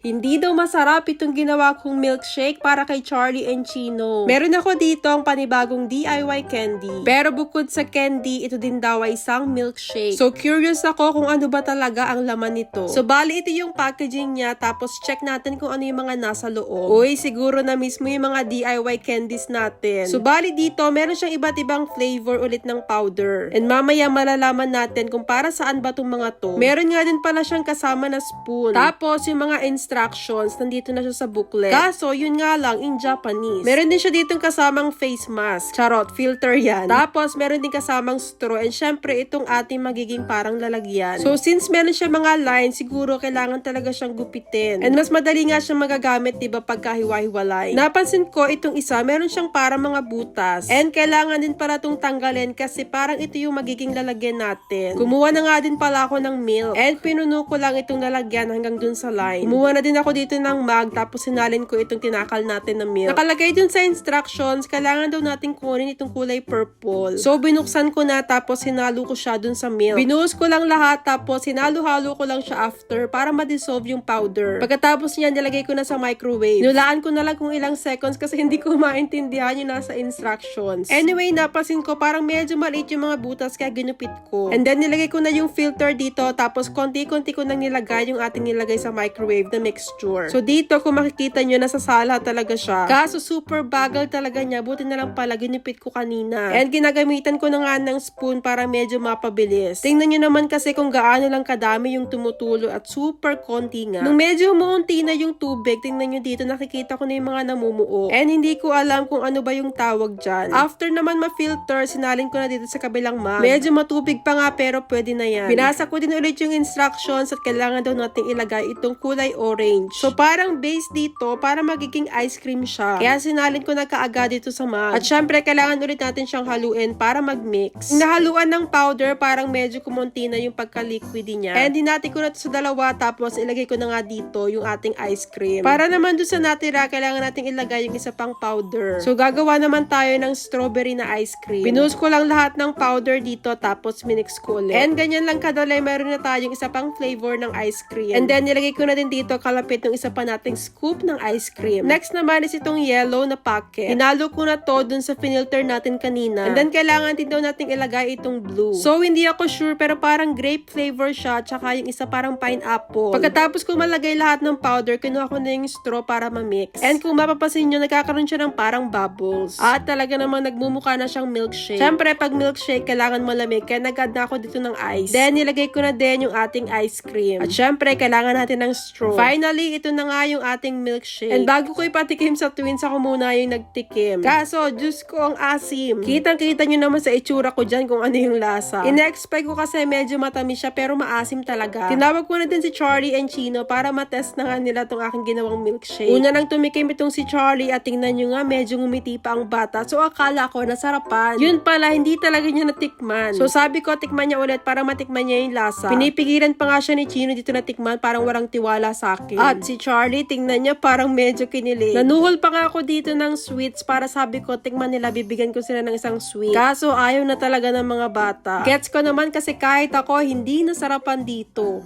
Hindi daw masarap itong ginawa kong milkshake para kay Charlie and Chino. Meron ako dito ang panibagong DIY candy. Pero bukod sa candy, ito din daw ay isang milkshake. So curious ako kung ano ba talaga ang laman nito. So bali ito yung packaging niya, tapos check natin kung ano yung mga nasa loob. Uy, siguro na mismo yung mga DIY candies natin. So bali dito, meron siyang iba't ibang flavor ulit ng powder. And mamaya malalaman natin kung para saan ba itong mga to. Meron nga din pala siyang kasama na spoon. Tapos yung mga instructions, nandito na siya sa booklet. Kaso, yun nga lang, in Japanese. Meron din siya ditong kasamang face mask. Charot, filter yan. Tapos, meron din kasamang straw. And syempre, itong ating magiging parang lalagyan. So, since meron siya mga lines, siguro kailangan talaga siyang gupitin. And mas madali nga siyang magagamit, diba, pagkahiwa-hiwalay. Napansin ko, itong isa, meron siyang parang mga butas. And kailangan din pala itong tanggalin kasi parang ito yung magiging lalagyan natin. Kumuha na nga din pala ako ng milk. And pinuno ko lang itong lalagyan hanggang dun sa line. Kumuha na din ako dito ng mug, tapos sinalin ko itong tinakal natin na milk. Nakalagay dun sa instructions, kailangan daw natin kunin itong kulay purple. So, binuksan ko na, tapos hinalo ko siya dun sa milk. Binuhos ko lang lahat, tapos hinalo-halo ko lang siya after para ma-dissolve yung powder. Pagkatapos niya, nilagay ko na sa microwave. Nulaan ko na lang kung ilang seconds kasi hindi ko maintindihan yung nasa instructions. Anyway, napasin ko parang medyo maliit yung mga butas kaya ginupit ko. And then, nilagay ko na yung filter dito, tapos konti-konti ko nang nilagay yung ating nilagay sa microwave na mixture. So dito, kung makikita nyo, nasasala talaga siya. Kaso super bagal talaga niya. Buti na lang pala, ginipit ko kanina. And ginagamitan ko na nga ng spoon para medyo mapabilis. Tingnan nyo naman kasi kung gaano lang kadami yung tumutulo at super konti nga. Nung medyo muunti na yung tubig, tingnan nyo dito, nakikita ko na yung mga namumuo. And hindi ko alam kung ano ba yung tawag dyan. After naman ma-filter, sinalin ko na dito sa kabilang mug. Medyo matubig pa nga pero pwede na yan. Binasa ko din ulit yung instructions at kailangan daw nating ilagay itong kulay orange. So, parang base dito para magiging ice cream siya. Kaya sinalin ko na kaagad dito sa mug. At syempre, kailangan ulit natin siyang haluin para mag-mix. Nahaluan ng powder, parang medyo kumunti na yung pagka-liquid niya. And dinati ko na ito sa dalawa, tapos ilagay ko na nga dito yung ating ice cream. Para naman doon sa natira, kailangan nating ilagay yung isa pang powder. So, gagawa naman tayo ng strawberry na ice cream. Binuhos ko lang lahat ng powder dito, tapos minix ko ulit. And ganyan lang kadali, meron na tayong isa pang flavor ng ice cream. And then, nilagay ko na din dito kalapit ng isa pa nating scoop ng ice cream. Next naman is itong yellow na packet. Hinalo ko na to dun sa finilter natin kanina. And then, kailangan din daw nating ilagay itong blue. So, hindi ako sure, pero parang grape flavor siya, tsaka yung isa parang pineapple. Pagkatapos ko malagay lahat ng powder, kinuha ko na yung straw para ma-mix. And kung mapapasin nyo, nagkakaroon siya ng parang bubbles. At talaga namang nagmumukha na siyang milkshake. Siyempre, pag milkshake, kailangan malamig, kaya nag-add na ako dito ng ice. Then, nilagay ko na din yung ating ice cream. At syempre, kailangan natin ng straw. Finally, ito na nga yung ating milkshake. And bago ko ipatikim sa twins, ako muna yung nagtikim. Kaso, Diyos ko, ang asim. Kitang-kita nyo naman sa itsura ko dyan kung ano yung lasa. In-expect ko kasi medyo matamis siya, pero maasim talaga. Tinawag ko na din si Charlie and Chino para matest na nga nila tong aking ginawang milkshake. Una nang tumikim itong si Charlie at tingnan nyo nga, medyo ngumiti pa ang bata. So, akala ko nasarapan. Yun pala, hindi talaga niya natikman. So, sabi ko, tikman niya ulit para matikman niya yung lasa. Pinipigilan pa nga siya ni Chino dito natikman, parang walang tiwala sa akin. At si Charlie, tingnan niya, parang medyo kinilig. Nanuhol pa nga ako dito ng sweets para sabi ko, tikman nila, bibigyan ko sila ng isang sweet. Kaso, ayaw na talaga ng mga bata. Gets ko naman kasi kahit ako, hindi nasarapan dito.